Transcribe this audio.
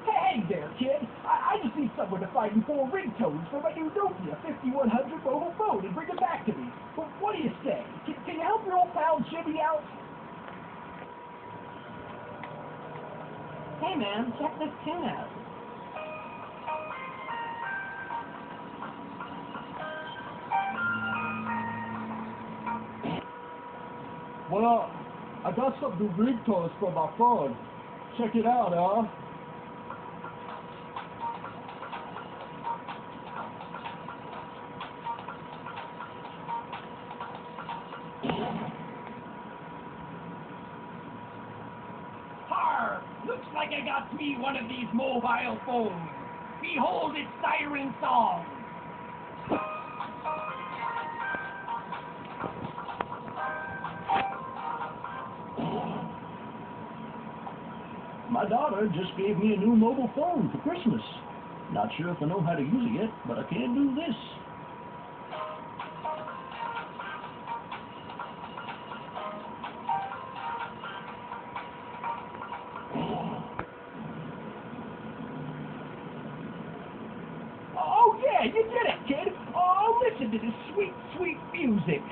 Hey there, kid. I just need someone to find me 4 ringtones for my new Nokia 5100 mobile phone and bring it back to me. But what do you say? Can you help your old pal Jimmy out? Hey man, check this tune out. Well, I got some new ringtones for my phone. Check it out, huh? Har! Looks like I got me one of these mobile phones. Behold its siren song. My daughter just gave me a new mobile phone for Christmas. Not sure if I know how to use it yet, but I can do this. Oh yeah, you did it, kid! Oh, listen to this sweet, sweet music.